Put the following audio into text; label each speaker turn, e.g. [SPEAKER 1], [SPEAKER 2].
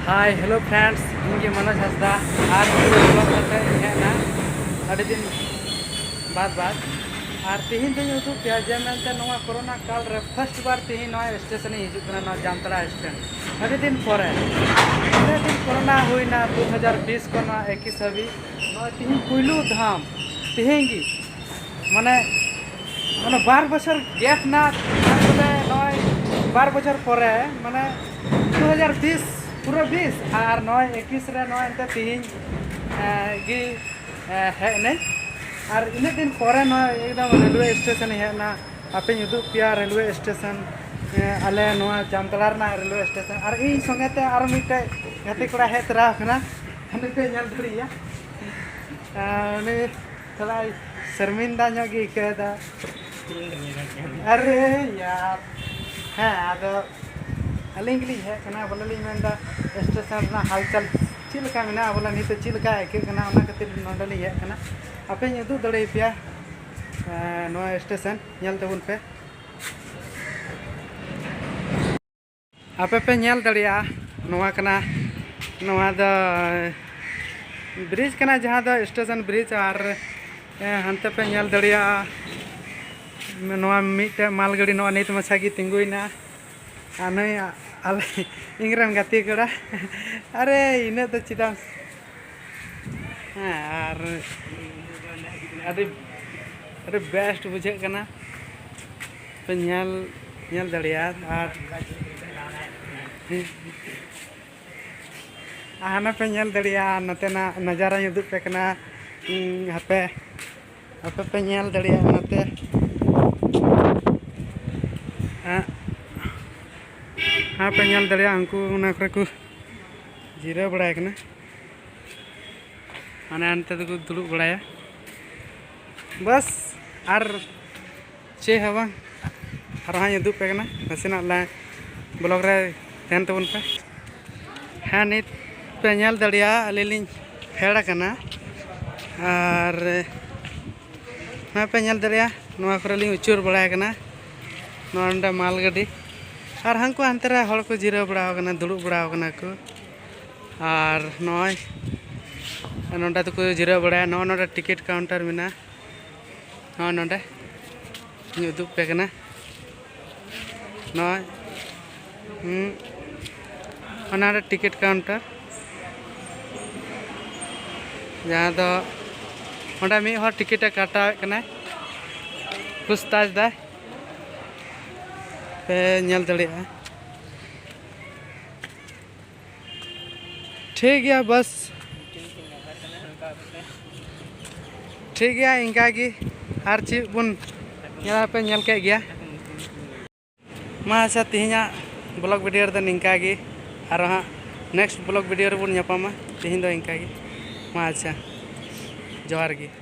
[SPEAKER 1] Hi hello friends इनके मनोज हंसदा आज blog करते हैं अड़ी दिन बाद और तीन दिन उदू पे जे मेलते कोरोना काल रे फर्स्ट बार तीन स्टेशन हिजुना जामतड़ा स्टैंड अड़ी दिन पर दिन कोरोना हुईना 2020 को 21 हाबी तीन पुलू धाम तीन गी माने माने 12 बछर गैप ना बार बछर पर माने 2020 पूरा 20 और 21 रे एंते तीन गी हेने और इन दिन पर एकदम रेलवे स्टेशन हेना आपे उदूग पे रेलवे स्टेशन आले जामतड़ा रेलवे स्टेशन और इन संगेते और मिटे गति कड़ा हेज तरा हनी पे दड़िया थोड़ा शर्मिंदा इकादा अरे यार हाँ अदो अलिंग हेजना बोले स्टेशन हालचाल चलका में बोला नित चलका आइकना खातिर नोडली हेजना आपे उदू दड़े पे स्टेशन तबन पे आपे पे दड़िया ब्रिज कना जहाँ दो स्टेशन ब्रिज और हंते पे दड़िया मिट्टे मालगाड़ी नित मछा की तिंगुना नई आले इंग्रन गति कड़ा अरे इन तो चिदा हाँ अरे अरे बेस्ट बुझे पे दड़िया और हाना पे दड़िया नतेना नजारा उदूग पे हापे हापे पे दड़िया नते हाँ पे दड़िया उनको को जीरा बड़ा माने अंते तो दुड़ुब बड़ाया बस और चे हवा और हाँ उदूग पे नासेना ब्लॉग रे तहन तबन पे हाँ नित पे दड़िया अलीलिंग हेड़ और हाँ पे दड़िया करे उचूर बड़ा मालगाड़ी और हांको हानते हड़ को जिराव बड़ा दुड़ुब बड़ा को और नोडे तो जिराव बड़ा नोडे टिकट काउंटर में नोडे उदूग पे टिकट काउंटर जहाँ दो मी हर टिकट काटावे पूछताछ दा पे दड़िया ठीक गया बस ठीक गया इनका की और चीज बन पे के गया मा अच्छा तीना ब्लॉग वीडियो निंका की और हाँ नेक्स्ट ब्लॉग वीडियो बन तीन इनका की मा अच्छा जोहार की।